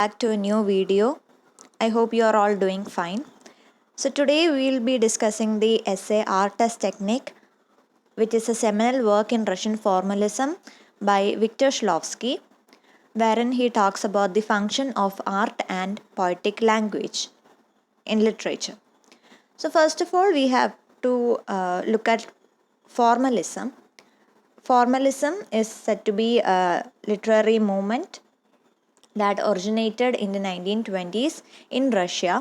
Back to a new video. I hope you are all doing fine. So today we will be discussing the essay Art as Technique, which is a seminal work in Russian formalism by Victor Shklovsky, wherein he talks about the function of art and poetic language in literature. So first of all, we have to look at formalism. Formalism is said to be a literary movement that originated in the 1920s in Russia,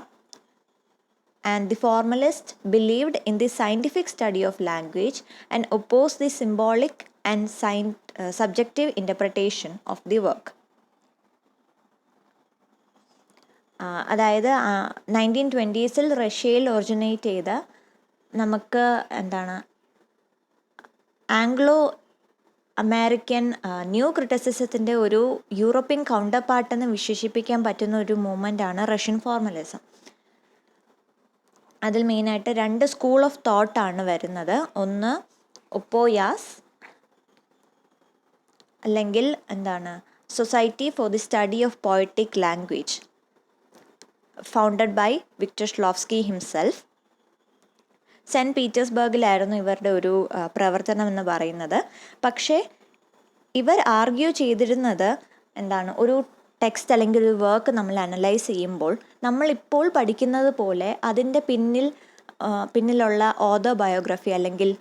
and the formalists believed in the scientific study of language and opposed the symbolic and subjective interpretation of the work. അതായത് 1920s റഷ്യയിൽ originate ചെയ്ത നമുക്ക് Anglo American new ക്രിറ്റിസിസത്തിൻ്റെ ഒരു European counter പാർട്ടെന്ന് വിശേഷിപ്പിക്കാൻ പറ്റുന്ന ഒരു മൂവ്മെൻ്റാണ് Russian formalism. അതിൽ മെയിനായിട്ട് രണ്ട് സ്കൂൾ ഓഫ് തോട്ടാണ് വരുന്നത്. ഒന്ന് ഒപ്പോയാസ് അല്ലെങ്കിൽ society for the study of poetic language, founded by Victor Shklovsky himself. Saint പീറ്റേഴ്സ്ബർഗിലായിരുന്നു ഇവരുടെ ഒരു പ്രവർത്തനം എന്ന് പറയുന്നത്. പക്ഷേ ഇവർ ആർഗ്യൂ ചെയ്തിരുന്നത് ഒരു ടെക്സ്റ്റ് അല്ലെങ്കിൽ ഒരു വർക്ക് നമ്മൾ അനലൈസ് ചെയ്യുമ്പോൾ നമ്മളിപ്പോൾ പഠിക്കുന്നത് പോലെ അതിൻ്റെ പിന്നിലുള്ള ഓതർ ബയോഗ്രഫി അല്ലെങ്കിൽ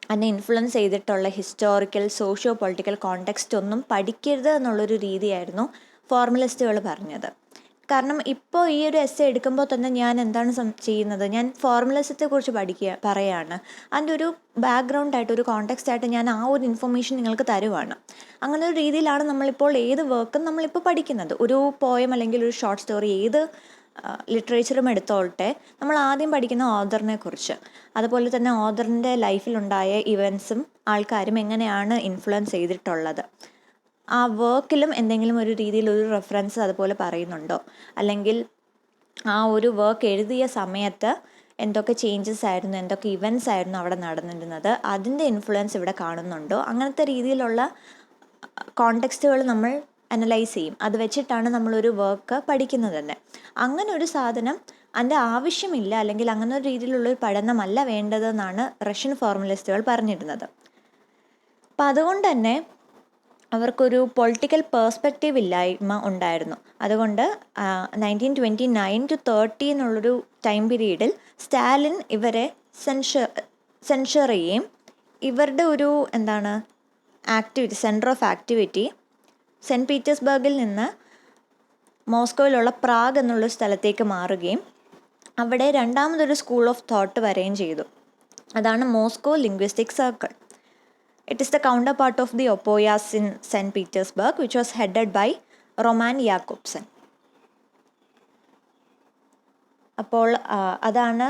അതിനെ ഇൻഫ്ലുവൻസ് ചെയ്തിട്ടുള്ള ഹിസ്റ്റോറിക്കൽ സോഷ്യോ പൊളിറ്റിക്കൽ കോണ്ടെക്സ്റ്റ് ഒന്നും പഠിക്കരുത് എന്നുള്ളൊരു രീതിയായിരുന്നു ഫോർമലിസ്റ്റുകൾ പറഞ്ഞത്. കാരണം ഇപ്പോൾ ഈ ഒരു എസ്സേ എടുക്കുമ്പോൾ തന്നെ ഞാൻ എന്താണ് ചെയ്യുന്നത്, ഞാൻ ഫോർമുലിസത്തെക്കുറിച്ച് പറയുകയാണ്. അതിൻ്റെ ഒരു ബാക്ക്ഗ്രൗണ്ടായിട്ട് ഒരു കോണ്ടെക്സ്റ്റ് ആയിട്ട് ഞാൻ ആ ഒരു ഇൻഫർമേഷൻ നിങ്ങൾക്ക് തരുവാണ്. അങ്ങനെ ഒരു രീതിയിലാണ് നമ്മളിപ്പോൾ ഏത് വർക്കും നമ്മളിപ്പോൾ പഠിക്കുന്നത്. ഒരു പോയം അല്ലെങ്കിൽ ഒരു ഷോർട്ട് സ്റ്റോറി, ഏത് ലിറ്ററേച്ചറും എടുത്തോട്ടെ, നമ്മൾ ആദ്യം പഠിക്കുന്ന ഓഥറിനെ കുറിച്ച്, അതുപോലെ തന്നെ ഓഥറിൻ്റെ ലൈഫിലുണ്ടായ ഇവൻസും ആൾക്കാരും എങ്ങനെയാണ് ഇൻഫ്ലുവൻസ് ചെയ്തിട്ടുള്ളത്, ആ വർക്കിലും എന്തെങ്കിലും ഒരു രീതിയിൽ ഒരു റെഫറൻസ് അതുപോലെ പറയുന്നുണ്ടോ, അല്ലെങ്കിൽ ആ ഒരു വർക്ക് എഴുതിയ സമയത്ത് എന്തൊക്കെ ചേഞ്ചസ് ആയിരുന്നു, എന്തൊക്കെ ഇവൻറ്റ്സ് ആയിരുന്നു അവിടെ നടന്നിരുന്നത്, അതിൻ്റെ ഇൻഫ്ലുവൻസ് ഇവിടെ കാണുന്നുണ്ടോ, അങ്ങനത്തെ രീതിയിലുള്ള കോണ്ടെക്സ്റ്റുകൾ നമ്മൾ അനലൈസ് ചെയ്യും. അത് വെച്ചിട്ടാണ് നമ്മളൊരു വർക്ക് പഠിക്കുന്നത് തന്നെ. അങ്ങനെ ഒരു സാധനം അതിൻ്റെ ആവശ്യമില്ല, അല്ലെങ്കിൽ അങ്ങനെ ഒരു രീതിയിലുള്ളൊരു പഠനമല്ല വേണ്ടതെന്നാണ് റഷ്യൻ ഫോർമലിസ്റ്റുകൾ പറഞ്ഞിരുന്നത്. അപ്പം അതുകൊണ്ട് തന്നെ അവർക്കൊരു പൊളിറ്റിക്കൽ പേഴ്സ്പെക്റ്റീവ് ഇല്ലായ്മ ഉണ്ടായിരുന്നു. അതുകൊണ്ട് 1929 to 30 എന്നുള്ളൊരു ടൈം പീരീഡിൽ സ്റ്റാലിൻ ഇവരെ സെൻഷർ ചെയ്യുകയും ഇവരുടെ ഒരു activity, centre of activity saint പീറ്റേഴ്സ്ബർഗിൽ നിന്ന് മോസ്കോയിലുള്ള പ്രാഗ് എന്നുള്ള സ്ഥലത്തേക്ക് മാറുകയും അവിടെ രണ്ടാമതൊരു സ്കൂൾ ഓഫ് തോട്ട് വരികയും ചെയ്തു. അതാണ് Moscow linguistic circle. It is the counterpart of the Opoyas in St. Petersburg, which was headed by Roman Jakobson. അപ്പോൾ അതാണ്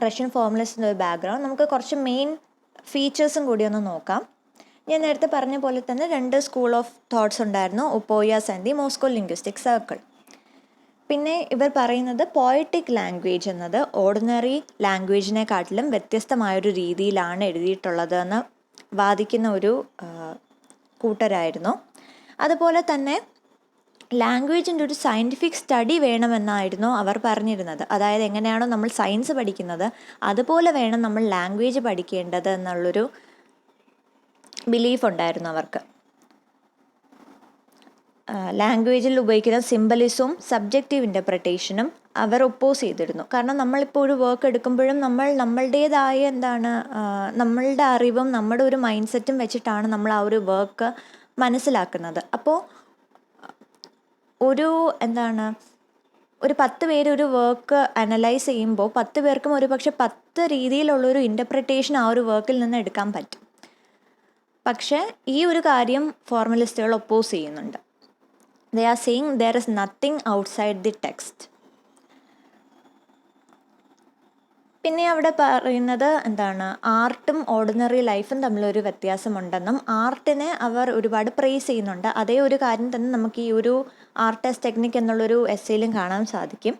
റഷ്യൻ ഫോർമലിസ്റ്റിൻ്റെ ഒരു ബാക്ക്ഗ്രൗണ്ട്. നമുക്ക് കുറച്ച് മെയിൻ ഫീച്ചേഴ്സും കൂടി ഒന്ന് നോക്കാം. ഞാൻ നേരത്തെ പറഞ്ഞ പോലെ തന്നെ രണ്ട് സ്കൂൾ ഓഫ് തോട്ട്സ് ഉണ്ടായിരുന്നു, OPOYAZ and the Moscow linguistic circle. പിന്നെ ഇവർ പറയുന്നത് പോയറ്റിക് ലാംഗ്വേജ് എന്നത് ഓർഡിനറി ലാംഗ്വേജിനെക്കാട്ടിലും വ്യത്യസ്തമായൊരു രീതിയിലാണ് എഴുതിയിട്ടുള്ളതെന്ന് വാദിക്കുന്ന ഒരു കൂട്ടരായിരുന്നു. അതുപോലെ തന്നെ ലാംഗ്വേജിൻ്റെ ഒരു സയൻറ്റിഫിക് സ്റ്റഡി വേണമെന്നായിരുന്നു അവർ പറഞ്ഞിരുന്നത്. അതായത് എങ്ങനെയാണോ നമ്മൾ സയൻസ് പഠിക്കുന്നത് അതുപോലെ വേണം നമ്മൾ ലാംഗ്വേജ് പഠിക്കേണ്ടത് എന്നുള്ളൊരു ബിലീഫ് ഉണ്ടായിരുന്നു അവർക്ക്. ലാംഗ്വേജിൽ ഉപയോഗിക്കുന്ന സിംബലിസവും സബ്ജക്റ്റീവ് ഇൻ്റർപ്രിട്ടേഷനും അവർ ഒപ്പോസ് ചെയ്തിരുന്നു. കാരണം നമ്മളിപ്പോൾ ഒരു വർക്ക് എടുക്കുമ്പോഴും നമ്മളുടേതായ നമ്മളുടെ അറിവും നമ്മുടെ ഒരു മൈൻഡ് സെറ്റും വെച്ചിട്ടാണ് നമ്മൾ ആ ഒരു വർക്ക് മനസ്സിലാക്കുന്നത്. അപ്പോൾ ഒരു 10 പേര് ഒരു വർക്ക് അനലൈസ് ചെയ്യുമ്പോൾ 10 പേർക്കും ഒരു പക്ഷെ 10 രീതിയിലുള്ളൊരു ഇൻ്റർപ്രിട്ടേഷൻ ആ ഒരു വർക്കിൽ നിന്ന് എടുക്കാൻ പറ്റും. പക്ഷേ ഈ ഒരു കാര്യം ഫോർമലിസ്റ്റുകൾ ഒപ്പോസ് ചെയ്യുന്നുണ്ട്. They are saying there is nothing outside the text. പിന്നെ അവിടെ പറയുന്നത് ആർട്ടും ഓർഡിനറി ലൈഫും തമ്മിലൊരു വ്യത്യാസമുണ്ടെന്നും ആർട്ടിനെ അവർ ഒരുപാട് പ്രേസ് ചെയ്യുന്നുണ്ട്. അതേ ഒരു കാര്യം തന്നെ നമുക്ക് ഈ ഒരു ആർട്ട് ആസ് ടെക്നിക് എന്നുള്ളൊരു എസ്സേയിലും കാണാൻ സാധിക്കും.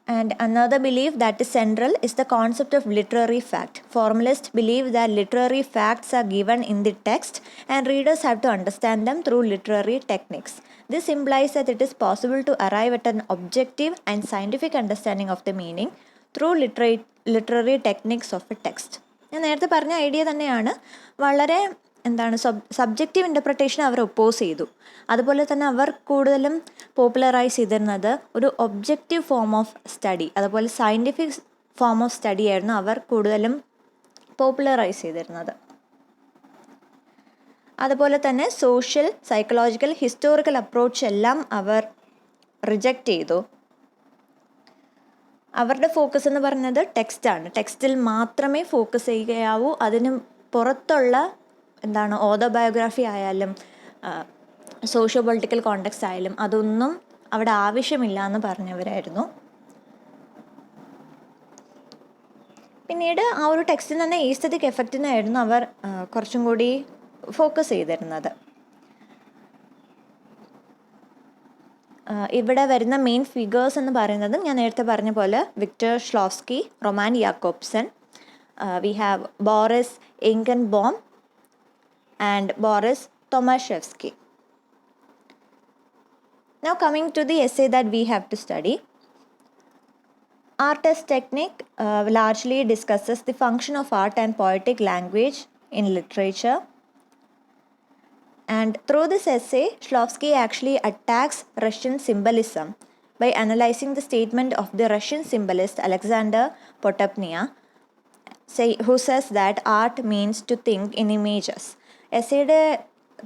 And another belief that is central is the concept of literary fact. Formalists believe that literary facts are given in the text and readers have to understand them through literary techniques. This implies that it is possible to arrive at an objective and scientific understanding of the meaning through literary techniques of a text. ഞാൻ നേരത്തെ പറഞ്ഞ idea തന്നെയാണ്. വളരെ subjective interpretation അവർ oppose ചെയ്തു. അതുപോലെ തന്നെ അവർ കൂടുതലും popularise ചെയ്തിരുന്നത് ഒരു ഒബ്ജക്റ്റീവ് ഫോം ഓഫ് സ്റ്റഡി, അതുപോലെ സയൻറ്റിഫിക് ഫോം ഓഫ് സ്റ്റഡി ആയിരുന്നു അവർ കൂടുതലും പോപ്പുലറൈസ് ചെയ്തിരുന്നത്. അതുപോലെ തന്നെ സോഷ്യൽ, സൈക്കോളജിക്കൽ, ഹിസ്റ്റോറിക്കൽ അപ്രോച്ച് എല്ലാം അവർ റിജക്റ്റ് ചെയ്തു. അവരുടെ ഫോക്കസ് എന്ന് പറയുന്നത് ടെക്സ്റ്റാണ്. ടെക്സ്റ്റിൽ മാത്രമേ ഫോക്കസ് ചെയ്യുകയാവൂ. അതിന് പുറത്തുള്ള ഓട്ടോബയോഗ്രഫി ആയാലും സോഷ്യോ പൊളിറ്റിക്കൽ കോണ്ടെക്സ്റ്റ് ആയാലും അതൊന്നും അവിടെ ആവശ്യമില്ല എന്ന് പറഞ്ഞവരായിരുന്നു. പിന്നീട് ആ ഒരു ടെക്സ്റ്റിൽ തന്നെ ഈസ്തറ്റിക് എഫക്റ്റിനായിരുന്നു അവർ കുറച്ചും കൂടി ഫോക്കസ് ചെയ്തിരുന്നത്. ഇവിടെ വരുന്ന മെയിൻ ഫിഗേഴ്സ് എന്ന് പറയുന്നത് ഞാൻ നേരത്തെ പറഞ്ഞ പോലെ Victor Shklovsky, Roman Jakobson, we have Boris Eichenbaum and Boris Tomaszewski. Now coming to the essay that we have to study. Art as technique largely discusses the function of art and poetic language in literature. And through this essay, Shklovsky actually attacks Russian symbolism by analyzing the statement of the Russian symbolist Alexander Potapnia, who says that art means to think in images. എസ്സേയുടെ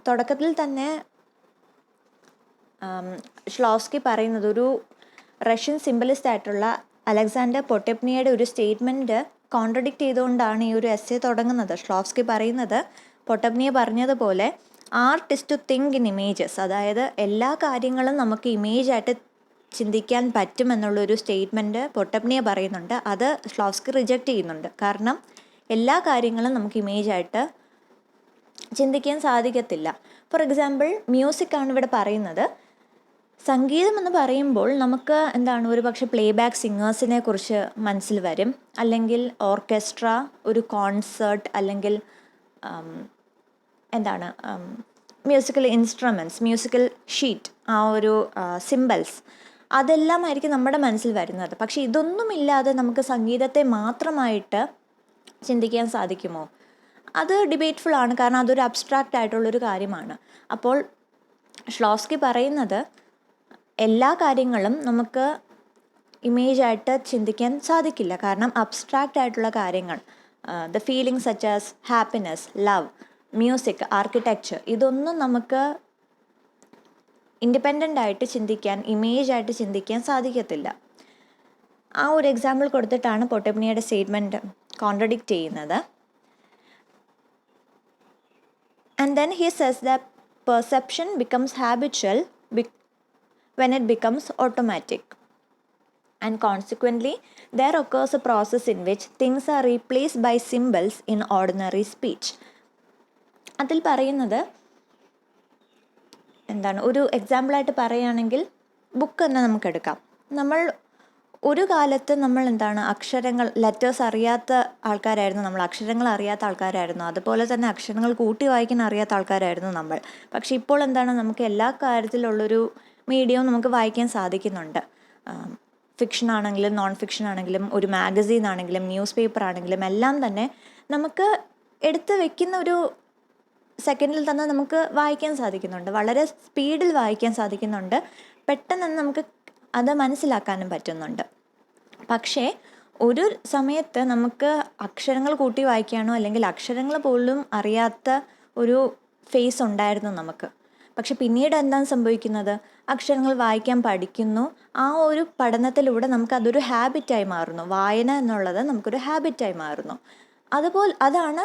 തുടക്കത്തിൽ തന്നെ ഷ്ലോവ്സ്കി പറയുന്നത് ഒരു Russian സിംബലിസ്റ്റ് ആയിട്ടുള്ള Alexander പൊട്ടപ്നിയയുടെ ഒരു statement contradict ചെയ്തുകൊണ്ടാണ് ഈ ഒരു essay തുടങ്ങുന്നത്. ഷ്ലോവ്സ്കി പറയുന്നത് പൊട്ടപ്നിയ പറഞ്ഞതുപോലെ art is to think in images, അതായത് എല്ലാ കാര്യങ്ങളും നമുക്ക് ഇമേജായിട്ട് ചിന്തിക്കാൻ പറ്റുമെന്നുള്ളൊരു സ്റ്റേറ്റ്മെൻറ്റ് പൊട്ടപ്നിയ പറയുന്നുണ്ട്. അത് ഷ്ലോവ്സ്കി റിജക്റ്റ് ചെയ്യുന്നുണ്ട്. കാരണം എല്ലാ കാര്യങ്ങളും നമുക്ക് ഇമേജായിട്ട് ചിന്തിക്കാൻ സാധിക്കത്തില്ല. ഫോർ എക്സാമ്പിൾ മ്യൂസിക്കാണ് ഇവിടെ പറയുന്നത്. സംഗീതം എന്ന് പറയുമ്പോൾ നമുക്ക് ഒരു പക്ഷേ പ്ലേ ബാക്ക് സിംഗേഴ്സിനെ കുറിച്ച് മനസ്സിൽ വരും, അല്ലെങ്കിൽ ഓർക്കസ്ട്ര, ഒരു കോൺസേർട്ട്, അല്ലെങ്കിൽ മ്യൂസിക്കൽ ഇൻസ്ട്രുമെൻറ്റ്സ്, മ്യൂസിക്കൽ ഷീറ്റ്, ആ ഒരു സിംബൽസ്, അതെല്ലാമായിരിക്കും നമ്മുടെ മനസ്സിൽ വരുന്നത്. പക്ഷേ ഇതൊന്നുമില്ലാതെ നമുക്ക് സംഗീതത്തെ മാത്രമായിട്ട് ചിന്തിക്കാൻ സാധിക്കുമോ? അത് ഡിബേറ്റ്ഫുൾ ആണ്, കാരണം അതൊരു അബ്സ്ട്രാക്റ്റ് ആയിട്ടുള്ളൊരു കാര്യമാണ്. അപ്പോൾ ഷ്ലോവ്സ്കി പറയുന്നത് എല്ലാ കാര്യങ്ങളും നമുക്ക് ഇമേജായിട്ട് ചിന്തിക്കാൻ സാധിക്കില്ല. കാരണം അബ്സ്ട്രാക്റ്റ് ആയിട്ടുള്ള കാര്യങ്ങൾ, the feeling such as happiness, love, music, architecture, ഇതൊന്നും നമുക്ക് ഇൻഡിപെൻഡൻ്റ് ആയിട്ട് ചിന്തിക്കാൻ, ഇമേജായിട്ട് ചിന്തിക്കാൻ സാധിക്കത്തില്ല. ആ ഒരു എക്സാമ്പിൾ കൊടുത്തിട്ടാണ് പൊട്ടപ്നിയയുടെ സ്റ്റേറ്റ്മെൻറ്റ് കോൺട്രഡിക്റ്റ് ചെയ്യുന്നത്. And then he says that perception becomes habitual when it becomes automatic. And consequently, there occurs a process in which things are replaced by symbols in ordinary speech. അതിൽ പറയുന്നത് ഒരു എക്സാമ്പിളായിട്ട് പറയുകയാണെങ്കിൽ book തന്നെ നമുക്കെടുക്കാം. നമ്മൾ ഒരു കാലത്ത് നമ്മൾ അക്ഷരങ്ങൾ, ലെറ്റേഴ്സ് അറിയാത്ത ആൾക്കാരായിരുന്നു നമ്മൾ, അക്ഷരങ്ങൾ അറിയാത്ത ആൾക്കാരായിരുന്നു. അതുപോലെ തന്നെ അക്ഷരങ്ങൾ കൂട്ടി വായിക്കാൻ അറിയാത്ത ആൾക്കാരായിരുന്നു നമ്മൾ. പക്ഷെ ഇപ്പോൾ നമുക്ക് എല്ലാ കാര്യത്തിലുള്ളൊരു മീഡിയവും നമുക്ക് വായിക്കാൻ സാധിക്കുന്നുണ്ട്. ഫിക്ഷൻ ആണെങ്കിലും നോൺ ഫിക്ഷൻ ആണെങ്കിലും ഒരു മാഗസീൻ ആണെങ്കിലും ന്യൂസ് പേപ്പർ ആണെങ്കിലും എല്ലാം തന്നെ നമുക്ക് എടുത്ത് വെക്കുന്ന ഒരു സെക്കൻഡിൽ തന്നെ നമുക്ക് വായിക്കാൻ സാധിക്കുന്നുണ്ട്. വളരെ സ്പീഡിൽ വായിക്കാൻ സാധിക്കുന്നുണ്ട്. പെട്ടെന്ന് തന്നെ നമുക്ക് അത് മനസ്സിലാക്കാനും പറ്റുന്നുണ്ട്. പക്ഷേ ഒരു സമയത്ത് നമുക്ക് അക്ഷരങ്ങൾ കൂട്ടി വായിക്കാനോ അല്ലെങ്കിൽ അക്ഷരങ്ങൾ പോലും അറിയാത്ത ഒരു ഫേസ് ഉണ്ടായിരുന്നു നമുക്ക്. പക്ഷെ പിന്നീട് എന്താണ് സംഭവിക്കുന്നത്? അക്ഷരങ്ങൾ വായിക്കാൻ പഠിക്കുന്നു. ആ ഒരു പഠനത്തിലൂടെ നമുക്കതൊരു ഹാബിറ്റായി മാറുന്നു. വായന എന്നുള്ളത് നമുക്കൊരു ഹാബിറ്റായി മാറുന്നു. അതാണ്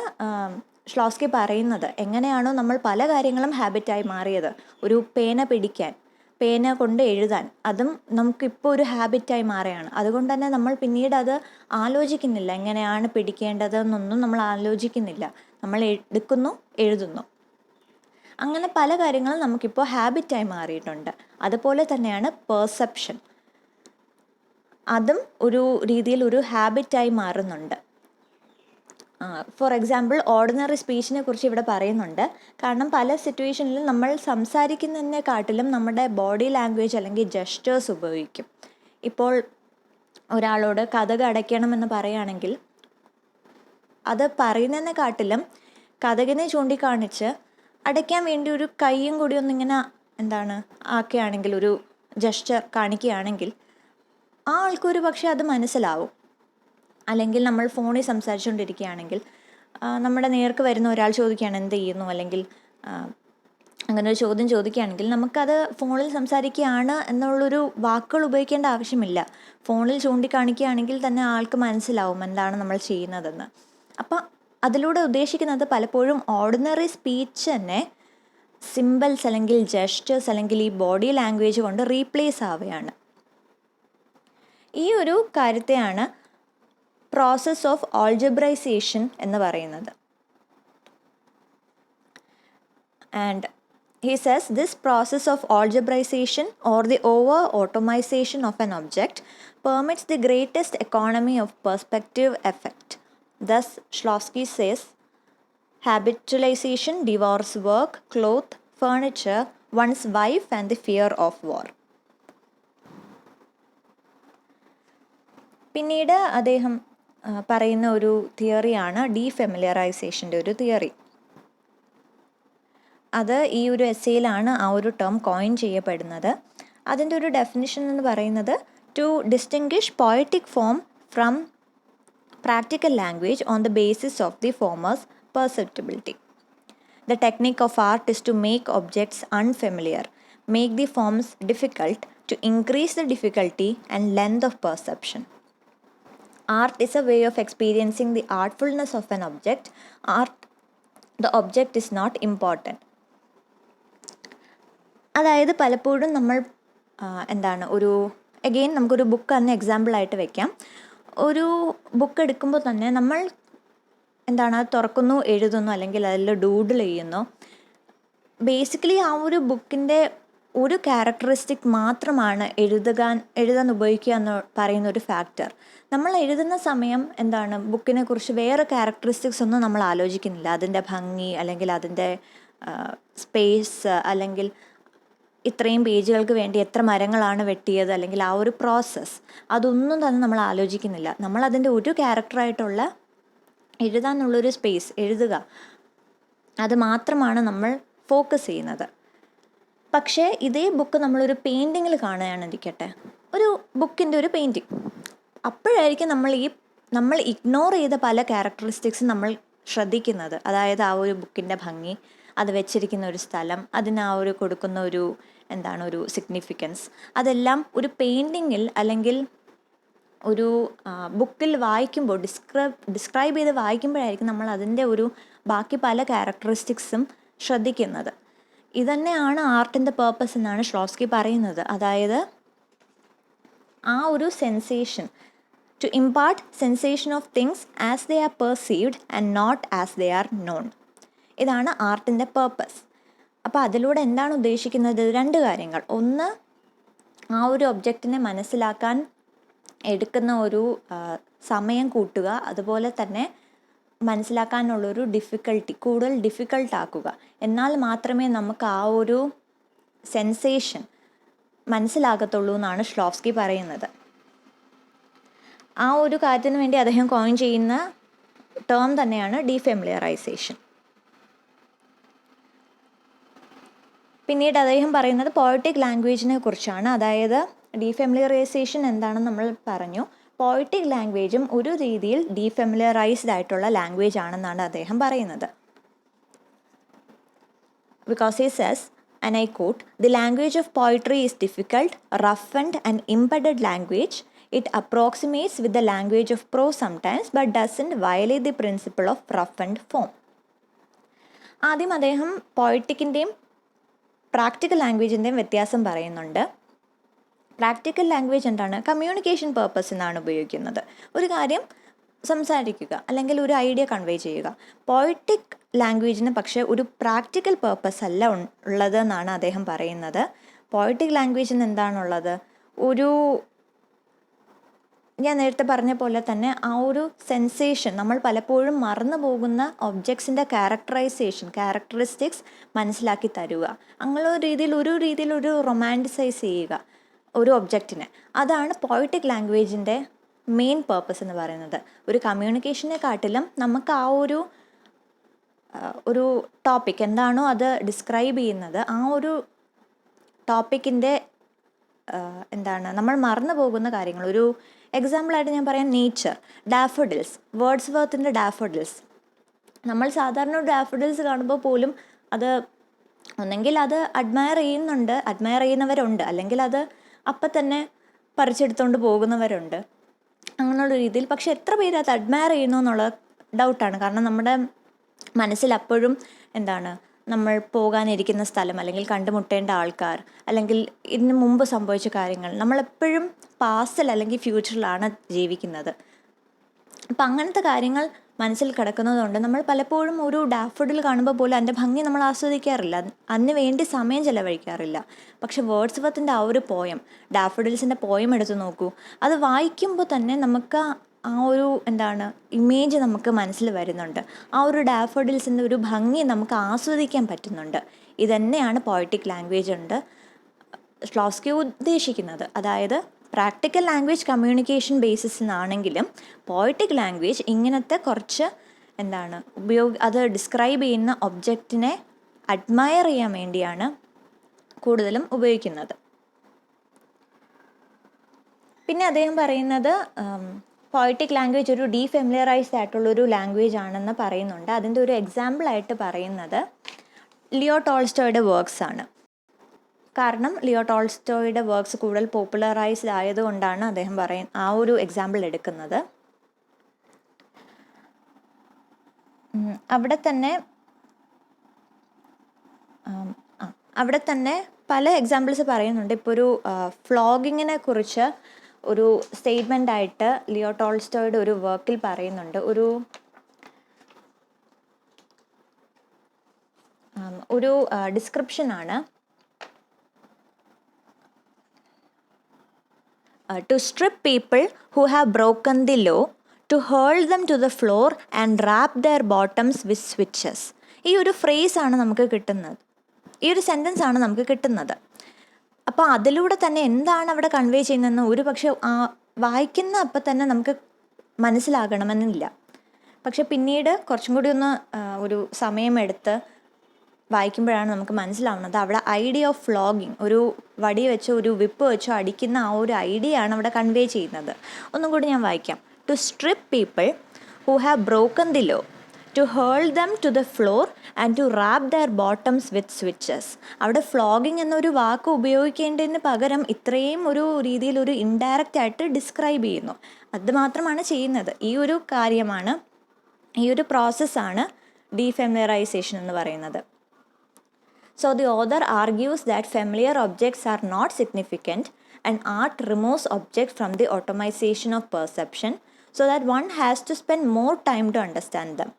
ഷ്ലോവ്സ്കി പറയുന്നത്. എങ്ങനെയാണോ നമ്മൾ പല കാര്യങ്ങളും ഹാബിറ്റായി മാറിയത്, ഒരു പേന പിടിക്കാൻ, പേന കൊണ്ട് എഴുതാൻ, അതും നമുക്കിപ്പോൾ ഒരു ഹാബിറ്റായി മാറുകയാണ്. അതുകൊണ്ട് തന്നെ നമ്മൾ പിന്നീട് അത് ആലോചിക്കുന്നില്ല, എങ്ങനെയാണ് പിടിക്കേണ്ടതെന്നൊന്നും നമ്മൾ ആലോചിക്കുന്നില്ല. നമ്മൾ എടുക്കുന്നു, എഴുതുന്നു. അങ്ങനെ പല കാര്യങ്ങളും നമുക്കിപ്പോൾ ഹാബിറ്റായി മാറിയിട്ടുണ്ട്. അതുപോലെ തന്നെയാണ് പെർസെപ്ഷൻ. അതും ഒരു രീതിയിൽ ഒരു ഹാബിറ്റായി മാറുന്നുണ്ട്. ഫോർ എക്സാമ്പിൾ ഓർഡിനറി സ്പീച്ചിനെ കുറിച്ച് ഇവിടെ പറയുന്നുണ്ട്. കാരണം പല സിറ്റുവേഷനിലും നമ്മൾ സംസാരിക്കുന്നതിനെക്കാട്ടിലും നമ്മുടെ ബോഡി ലാംഗ്വേജ് അല്ലെങ്കിൽ ജെസ്റ്റേഴ്സ് ഉപയോഗിക്കും. ഇപ്പോൾ ഒരാളോട് കതക് അടയ്ക്കണമെന്ന് പറയുകയാണെങ്കിൽ അത് പറയുന്നതിനെക്കാട്ടിലും കതകിനെ ചൂണ്ടിക്കാണിച്ച് അടയ്ക്കാൻ വേണ്ടി ഒരു കൈയും കൂടി ഒന്നിങ്ങനെ ആക്കുകയാണെങ്കിൽ, ഒരു ജെസ്റ്റർ കാണിക്കുകയാണെങ്കിൽ ആ ആൾക്കൊരു പക്ഷേ അത് മനസ്സിലാവും. അല്ലെങ്കിൽ നമ്മൾ ഫോണിൽ സംസാരിച്ചുകൊണ്ടിരിക്കുകയാണെങ്കിൽ നമ്മുടെ നേർക്ക് വരുന്ന ഒരാൾ ചോദിക്കുകയാണ് എന്ത് ചെയ്യുന്നു, അല്ലെങ്കിൽ അങ്ങനെ ഒരു ചോദ്യം ചോദിക്കുകയാണെങ്കിൽ നമുക്കത് ഫോണിൽ സംസാരിക്കുകയാണ് എന്നുള്ളൊരു വാക്കുകൾ ഉപയോഗിക്കേണ്ട ആവശ്യമില്ല. ഫോണിൽ ചൂണ്ടിക്കാണിക്കുകയാണെങ്കിൽ തന്നെ ആൾക്ക് മനസ്സിലാവും എന്താണ് നമ്മൾ ചെയ്യുന്നതെന്ന്. അപ്പം അതിലൂടെ ഉദ്ദേശിക്കുന്നത് പലപ്പോഴും ഓർഡിനറി സ്പീച്ച് തന്നെ സിമ്പിൾസ് അല്ലെങ്കിൽ ജെസ്റ്റേഴ്സ് അല്ലെങ്കിൽ ഈ ബോഡി ലാംഗ്വേജ് കൊണ്ട് റീപ്ലേസ് ആവുകയാണ്. ഈ ഒരു കാര്യത്തെയാണ് പ്രോസസ് ഓഫ് ഓൾജിബ്രൈസേഷൻ എന്ന് പറയുന്നത്. And he says this process of algebraization or the over automation of an object permits the greatest economy of perspective effect. Thus Shklovsky says habitualization devours work, cloth, furniture, one's wife and the fear of war. പിന്നീട് അദ്ദേഹം പറയുന്ന ഒരു തിയറിയാണ് ഡീഫെമിലിയറൈസേഷൻ്റെ ഒരു theory. അത് ഈ ഒരു എസ്സേയിലാണ് ആ ഒരു ടേം കോയിൻ ചെയ്യപ്പെടുന്നത്. അതിൻ്റെ ഒരു ഡെഫിനിഷൻ എന്ന് പറയുന്നത് to distinguish poetic form from practical language on the basis of the former's perceptibility. The technique of art is to make objects unfamiliar, make the forms difficult to increase the difficulty and length of perception. Art is a way of experiencing the artfulness of an object. The object is not important. അതായത് പലപ്പോഴും നമ്മൾ നമുക്കൊരു book തന്നെ എക്സാമ്പിളായിട്ട് വെക്കാം. ഒരു book എടുക്കുമ്പോൾ തന്നെ നമ്മൾ അത് തുറക്കുന്നു, എഴുതുന്നു, അല്ലെങ്കിൽ അതിൽ ഡൂഡിൽ ചെയ്യുന്നു. ബേസിക്കലി ആ ഒരു ബുക്കിൻ്റെ ഒരു ക്യാരക്ടറിസ്റ്റിക് മാത്രമാണ് എഴുതാൻ ഉപയോഗിക്കുക എന്ന് പറയുന്ന ഒരു ഫാക്ടർ. നമ്മൾ എഴുതുന്ന സമയം ബുക്കിനെ കുറിച്ച് വേറെ ക്യാരക്ടറിസ്റ്റിക്സ് ഒന്നും നമ്മൾ ആലോചിക്കുന്നില്ല. അതിൻ്റെ ഭംഗി, അല്ലെങ്കിൽ അതിൻ്റെ സ്പേസ്, അല്ലെങ്കിൽ ഇത്രയും പേജുകൾക്ക് വേണ്ടി എത്ര മരങ്ങളാണ് വെട്ടിയത്, അല്ലെങ്കിൽ ആ ഒരു പ്രോസസ്സ്, അതൊന്നും തന്നെ നമ്മൾ ആലോചിക്കുന്നില്ല. നമ്മളതിൻ്റെ ഒരു ക്യാരക്ടറായിട്ടുള്ള എഴുതാനുള്ളൊരു സ്പേസ്, എഴുതുക, അത് മാത്രമാണ് നമ്മൾ ഫോക്കസ് ചെയ്യുന്നത്. പക്ഷേ ഇതേ ബുക്ക് നമ്മളൊരു പെയിൻറ്റിങ്ങിൽ കാണുകയാണെന്നിരിക്കട്ടെ, ഒരു ബുക്കിൻ്റെ ഒരു പെയിൻറ്റിങ്, അപ്പോഴായിരിക്കും നമ്മൾ ഇഗ്നോർ ചെയ്ത പല ക്യാരക്ടറിസ്റ്റിക്സും നമ്മൾ ശ്രദ്ധിക്കുന്നത്. അതായത് ആ ഒരു ബുക്കിൻ്റെ ഭംഗി, അത് വെച്ചിരിക്കുന്ന ഒരു സ്ഥലം, അതിന് ആ ഒരു കൊടുക്കുന്ന ഒരു ഒരു സിഗ്നിഫിക്കൻസ്, അതെല്ലാം ഒരു പെയിൻറ്റിങ്ങിൽ അല്ലെങ്കിൽ ഒരു ബുക്കിൽ വായിക്കുമ്പോൾ ഡിസ്ക്രൈബ് ചെയ്ത് വായിക്കുമ്പോഴായിരിക്കും നമ്മൾ അതിൻ്റെ ഒരു ബാക്കി പല ക്യാരക്ടറിസ്റ്റിക്സും ശ്രദ്ധിക്കുന്നത്. ഇതന്നെയാണ് ആർട്ടിൻ്റെ പേർപ്പസ് എന്നാണ് ഷ്ക്ലോവ്സ്കി പറയുന്നത്. അതായത് ആ ഒരു sensation, to impart sensation of things as they are perceived and not as they are known. ഇതാണ് ആർട്ടിൻ്റെ പേർപ്പസ്. അപ്പോൾ അതിലൂടെ എന്താണ് ഉദ്ദേശിക്കുന്നത്? രണ്ട് കാര്യങ്ങൾ. ഒന്ന്, ആ ഒരു ഒബ്ജക്റ്റിനെ മനസ്സിലാക്കാൻ എടുക്കുന്ന ഒരു സമയം കൂട്ടുക, അതുപോലെ തന്നെ മനസ്സിലാക്കാനുള്ളൊരു ഡിഫിക്കൽട്ടി കൂടുതൽ ഡിഫിക്കൾട്ടാക്കുക. എന്നാൽ മാത്രമേ നമുക്ക് ആ ഒരു സെൻസേഷൻ മനസ്സിലാകത്തുള്ളൂ എന്നാണ് ഷ്ക്ലോവ്സ്കി പറയുന്നത്. ആ ഒരു കാര്യത്തിന് വേണ്ടി അദ്ദേഹം കോയിൻ ചെയ്യുന്ന ടേം തന്നെയാണ് ഡീഫെമിലിയറൈസേഷൻ. പിന്നീട് അദ്ദേഹം പറയുന്നത് പോയറ്റിക് ലാംഗ്വേജിനെ കുറിച്ചാണ്. അതായത് ഡീഫെമിലിയറൈസേഷൻ എന്താണെന്ന് നമ്മൾ പറഞ്ഞു. പോയറ്റിക് ലാംഗ്വേജും ഒരു രീതിയിൽ ഡീഫെമിലിയറൈസ്ഡ് ആയിട്ടുള്ള ലാംഗ്വേജ് ആണെന്നാണ് അദ്ദേഹം പറയുന്നത്. Because he cess, and I quote, "The language of poetry is difficult, roughened and embedded language. It approximates with the language of prose sometimes, but doesn't violate the principle of roughened form." ആദ്യം അദ്ദേഹം പോയറ്റിക്കിൻ്റെയും practical ലാംഗ്വേജിൻ്റെയും വ്യത്യാസം പറയുന്നുണ്ട്. Practical language എന്താണ്? Communication പർപ്പസിനാണ് ഉപയോഗിക്കുന്നത്. ഒരു കാര്യം സംസാരിക്കുക അല്ലെങ്കിൽ ഒരു ഐഡിയ കൺവേ ചെയ്യുക. പോയറ്റിക് ലാംഗ്വേജിന് പക്ഷേ ഒരു പ്രാക്ടിക്കൽ പർപ്പസ് അല്ല ഉള്ളത് എന്നാണ് അദ്ദേഹം പറയുന്നത്. പോയറ്റിക് ലാംഗ്വേജിന് എന്താണുള്ളത്? ഒരു ഞാൻ നേരത്തെ പറഞ്ഞ പോലെ തന്നെ ആ ഒരു സെൻസേഷൻ, നമ്മൾ പലപ്പോഴും മറന്നു പോകുന്ന ഒബ്ജക്ട്സിൻ്റെ ക്യാരക്ടറിസ്റ്റിക്സ് മനസ്സിലാക്കി തരിക, അങ്ങനെ ഒരു രീതിയിൽ ഒരു റൊമാൻറ്റിസൈസ് ചെയ്യുക ഒരു ഒബ്ജക്റ്റിനെ. അതാണ് പോയറ്റിക് ലാംഗ്വേജിൻ്റെ മെയിൻ പേർപ്പസ് എന്ന് പറയുന്നത്. ഒരു കമ്മ്യൂണിക്കേഷനെക്കാട്ടിലും നമുക്ക് ആ ഒരു ടോപ്പിക് എന്താണോ അത് ഡിസ്ക്രൈബ് ചെയ്യുന്നത്, ആ ഒരു ടോപ്പിക്കിൻ്റെ നമ്മൾ മറന്നു പോകുന്ന കാര്യങ്ങൾ. ഒരു എക്സാമ്പിളായിട്ട് ഞാൻ പറയാം, നേച്ചർ, ഡാഫോഡിൽസ്, വേർഡ്സ്വർത്തിൻ്റെ ഡാഫോഡിൽസ്. നമ്മൾ സാധാരണ ഡാഫോഡിൽസ് കാണുമ്പോൾ പോലും അത് ഒന്നെങ്കിൽ അത് അഡ്മയർ ചെയ്യുന്നവരുണ്ട്, അല്ലെങ്കിൽ അത് അപ്പം തന്നെ പറിച്ചെടുത്തുകൊണ്ട് പോകുന്നവരുണ്ട്, അങ്ങനെയുള്ള രീതിയിൽ. പക്ഷെ എത്ര പേര് അത് അഡ്മയർ ചെയ്യുന്നു എന്നുള്ള ഡൗട്ടാണ്. കാരണം നമ്മുടെ മനസ്സിൽ അപ്പോഴും നമ്മൾ പോകാനിരിക്കുന്ന സ്ഥലം, അല്ലെങ്കിൽ കണ്ടുമുട്ടേണ്ട ആൾക്കാർ, അല്ലെങ്കിൽ ഇതിന് മുമ്പ് സംഭവിച്ച കാര്യങ്ങൾ, നമ്മളെപ്പോഴും പാസ്റ്റിൽ അല്ലെങ്കിൽ ഫ്യൂച്ചറിലാണ് ജീവിക്കുന്നത്. അപ്പം അങ്ങനത്തെ കാര്യങ്ങൾ മനസ്സിൽ കിടക്കുന്നതുകൊണ്ട് നമ്മൾ പലപ്പോഴും ഒരു ഡാഫോഡിൽ കാണുമ്പോൾ പോലും അതിൻ്റെ ഭംഗി നമ്മൾ ആസ്വദിക്കാറില്ല, അതിന് വേണ്ടി സമയം ചെലവഴിക്കാറില്ല. പക്ഷെ വേർഡ്സ്വർത്തിൻ്റെ ആ ഒരു പോയം, ഡാഫോഡിൽസിൻ്റെ പോയം എടുത്ത് നോക്കൂ. അത് വായിക്കുമ്പോൾ തന്നെ നമുക്ക് ആ ഒരു ഇമേജ് നമുക്ക് മനസ്സിൽ വരുന്നുണ്ട്. ആ ഒരു ഡാഫോഡിൽസിൻ്റെ ഒരു ഭംഗി നമുക്ക് ആസ്വദിക്കാൻ പറ്റുന്നുണ്ട്. ഇതന്നെയാണ് പോയറ്റിക് ലാംഗ്വേജ് കൊണ്ട് ഷ്ക്ലോവ്സ്കി ഉദ്ദേശിക്കുന്നത്. അതായത് പ്രാക്ടിക്കൽ ലാംഗ്വേജ് കമ്മ്യൂണിക്കേഷൻ ബേസിസിനാണെങ്കിലും പോയറ്റിക് ലാംഗ്വേജ് ഇങ്ങനത്തെ കുറച്ച് അത് ഡിസ്ക്രൈബ് ചെയ്യുന്ന ഒബ്ജക്റ്റിനെ അഡ്മയർ ചെയ്യാൻ വേണ്ടിയാണ് കൂടുതലും ഉപയോഗിക്കുന്നത്. പിന്നെ അദ്ദേഹം പറയുന്നത് പോയറ്റിക് ലാംഗ്വേജ് ഒരു ഡീഫെമിലിയറൈസ്ഡ് ആയിട്ടുള്ളൊരു ലാംഗ്വേജ് ആണെന്ന് പറയുന്നുണ്ട്. അതിൻ്റെ ഒരു എക്സാമ്പിളായിട്ട് പറയുന്നത് ലിയോ ടോൾസ്റ്റോയുടെ വർക്ക്സ് ആണ്. കാരണം ലിയോ ടോൾസ്റ്റോയുടെ വർക്ക്സ് കൂടുതൽ പോപ്പുലറൈസ്ഡ് ആയതുകൊണ്ടാണ് അദ്ദേഹം ആ ഒരു എക്സാമ്പിൾ എടുക്കുന്നത്. അവിടെ തന്നെ പല എക്സാമ്പിൾസ് പറയുന്നുണ്ട്. ഇപ്പോൾ ഒരു ഫ്ലോഗിങ്ങിനെ കുറിച്ച് ഒരു സ്റ്റേറ്റ്മെൻ്റ് ആയിട്ട് ലിയോ ടോൾസ്റ്റോയുടെ ഒരു വർക്കിൽ പറയുന്നുണ്ട്. ഒരു ഡിസ്ക്രിപ്ഷനാണ്. To strip people who have broken the law, to hurl them to the floor and wrap their bottoms with switches. ഈ ഒരു ഫ്രേസാണ് നമുക്ക് കിട്ടുന്നത്, ഈ ഒരു സെൻറ്റൻസ് ആണ് നമുക്ക് കിട്ടുന്നത്. അപ്പോൾ അതിലൂടെ തന്നെ എന്താണ് അവിടെ കൺവേ ചെയ്യുന്നതെന്ന് ഒരു പക്ഷേ വായിക്കുന്ന അപ്പം തന്നെ നമുക്ക് മനസ്സിലാകണമെന്നില്ല. പക്ഷെ പിന്നീട് കുറച്ചും കൂടി ഒരു സമയമെടുത്ത് വായിക്കുമ്പോഴാണ് നമുക്ക് മനസ്സിലാവുന്നത് അവിടെ ഐഡിയ ഓഫ് ഫ്ലോഗിങ്, ഒരു വടി വെച്ചോ ഒരു വിപ്പ് വെച്ചോ അടിക്കുന്ന ആ ഒരു ഐഡിയ ആണ് അവിടെ കൺവേ ചെയ്യുന്നത്. ഒന്നും കൂടി ഞാൻ വായിക്കാം. To strip people who have broken the law, to hurl them to the floor and to wrap their bottoms with switches. അവിടെ ഫ്ലോഗിങ് എന്നൊരു വാക്ക് ഉപയോഗിക്കേണ്ടതിന് പകരം ഇത്രയും ഒരു രീതിയിൽ ഒരു ഇൻഡയറക്റ്റ് ആയിട്ട് ഡിസ്ക്രൈബ് ചെയ്യുന്നു. അത് മാത്രമാണ് ചെയ്യുന്നത്. ഈ ഒരു കാര്യമാണ്, ഈ ഒരു പ്രോസസ്സാണ് ഡീഫെമിലിയറൈസേഷൻ എന്ന് പറയുന്നത്. So the author argues that familiar objects are not significant and art removes objects from the automation of perception so that one has to spend more time to understand them.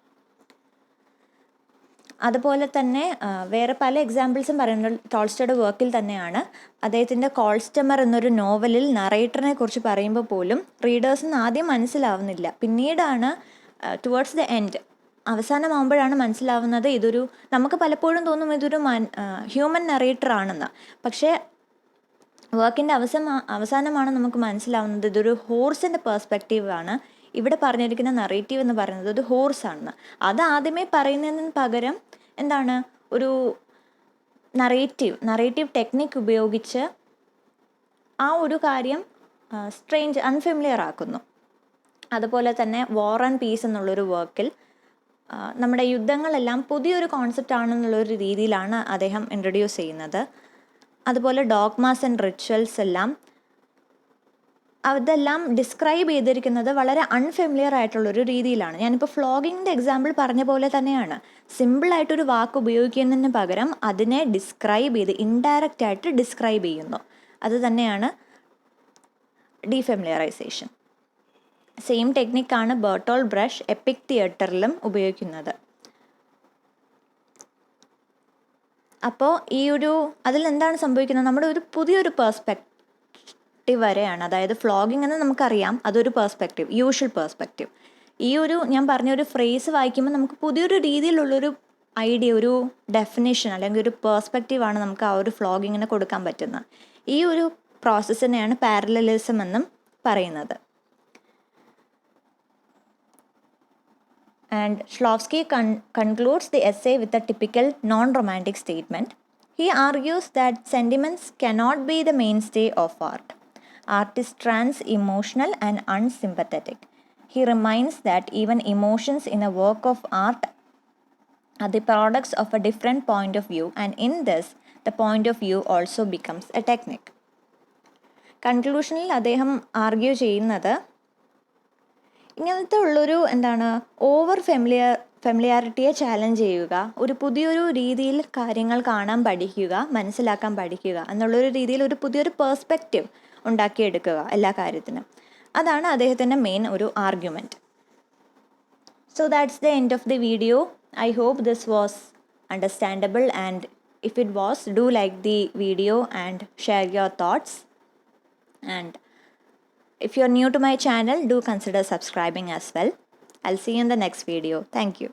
അതുപോലെ തന്നെ വേറെ പല എക്സാമ്പിൾസും പറയുന്നത് ടോൾസ്റ്റോയുടെ വർക്കിൽ തന്നെയാണ്. അദ്ദേഹത്തിൻ്റെ കോൾസ്റ്റമർ എന്നൊരു നോവലിൽ നറേറ്ററിനെ കുറിച്ച് പറയുമ്പോൾ പോലും റീഡേഴ്സിന് ആദ്യം മനസ്സിലാവുന്നില്ല, പിന്നീടാണ് ടുവേർഡ്സ് ദ എൻഡ് അവസാനമാകുമ്പോഴാണ് മനസ്സിലാവുന്നത് നമുക്ക് പലപ്പോഴും തോന്നും ഇതൊരു ഹ്യൂമൻ നറേറ്റർ ആണെന്ന്. പക്ഷേ വർക്കിൻ്റെ അവസാനമാണ് നമുക്ക് മനസ്സിലാവുന്നത് ഇതൊരു ഹോഴ്സിൻ്റെ പേഴ്സ്പെക്റ്റീവാണ്. ഇവിടെ പറഞ്ഞിരിക്കുന്ന നറേറ്റീവ് എന്ന് പറയുന്നത് ഒരു ഹോഴ്സാണെന്ന്. അത് ആദ്യമേ പറയുന്നതിന് പകരം ഒരു നറേറ്റീവ് ടെക്നിക്ക് ഉപയോഗിച്ച് ആ ഒരു കാര്യം അൺഫെമിലിയർ ആക്കുന്നു. അതുപോലെ തന്നെ വാർ ആൻഡ് പീസ് എന്നുള്ളൊരു വർക്കിൽ നമ്മുടെ യുദ്ധങ്ങളെല്ലാം പുതിയൊരു കോൺസെപ്റ്റ് ആണെന്നുള്ളൊരു രീതിയിലാണ് അദ്ദേഹം ഇൻട്രൊഡ്യൂസ് ചെയ്യുന്നത്. അതുപോലെ ഡോഗ്മാസ് ആൻഡ് റിച്വൽസ് അതെല്ലാം ഡിസ്ക്രൈബ് ചെയ്തിരിക്കുന്നത് വളരെ അൺഫെമിലിയർ ആയിട്ടുള്ളൊരു രീതിയിലാണ്. ഞാനിപ്പോൾ ഫ്ലോഗിങ്ങിൻ്റെ എക്സാമ്പിൾ പറഞ്ഞ പോലെ തന്നെയാണ്. സിമ്പിളായിട്ടൊരു വാക്ക് ഉപയോഗിക്കുന്നതിന് പകരം അതിനെ ഡിസ്ക്രൈബ് ചെയ്ത് ഇൻഡയറക്റ്റ് ആയിട്ട് ഡിസ്ക്രൈബ് ചെയ്യുന്നു. അത് തന്നെയാണ് ഡീഫെമിലിയറൈസേഷൻ. സെയിം ടെക്നിക്കാണ് ബെർട്ടോൾഡ് ബ്രഷ് എപ്പിക് തിയേറ്ററിലും ഉപയോഗിക്കുന്നത്. അപ്പോൾ അതിൽ എന്താണ് സംഭവിക്കുന്നത്, നമ്മുടെ പുതിയൊരു പെർസ്പെക്റ്റീവ് വരെയാണ്. അതായത് ഫ്ലോഗിംഗ് എന്ന് നമുക്കറിയാം, അതൊരു പെർസ്പെക്റ്റീവ്, യൂഷ്വൽ പെർസ്പെക്റ്റീവ്. ഈ ഒരു ഞാൻ പറഞ്ഞൊരു ഫ്രേസ് വായിക്കുമ്പോൾ നമുക്ക് പുതിയൊരു രീതിയിലുള്ളൊരു ഐഡിയ, ഒരു ഡെഫിനേഷൻ അല്ലെങ്കിൽ ഒരു പെർസ്പെക്റ്റീവാണ് നമുക്ക് ആ ഒരു ഫ്ലോഗിങ്ങിന് കൊടുക്കാൻ പറ്റുന്നത്. ഈ ഒരു പ്രോസസ്സിനെയാണ് പാരലലിസം എന്നും പറയുന്നത്. And Shklovsky concludes the essay with a typical non-romantic statement. He argues that sentiments cannot be the mainstay of art. Art is trans-emotional and unsympathetic. He reminds that even emotions in a work of art are the products of a different point of view, and in this, the point of view also becomes a technique. കൺക്ലൂഷനിൽ അദ്ദേഹം argue ചെയ്യുന്നത് ഇങ്ങനത്തെ ഉള്ളൊരു over ഫെമിലിയാരിറ്റിയെ challenge ചെയ്യുക, ഒരു പുതിയൊരു രീതിയിൽ കാര്യങ്ങൾ കാണാൻ പഠിക്കുക, മനസ്സിലാക്കാൻ പഠിക്കുക എന്നുള്ളൊരു രീതിയിൽ ഒരു പുതിയൊരു പേഴ്സ്പെക്റ്റീവ് ഉണ്ടാക്കിയെടുക്കുക എല്ലാ കാര്യത്തിനും. അതാണ് അദ്ദേഹത്തിൻ്റെ മെയിൻ ഒരു argument. So that's the end of the video. I hope this was understandable, and if it was, do like the video and share your thoughts. And if you're new to my channel, do consider subscribing as well. I'll see you in the next video. Thank you.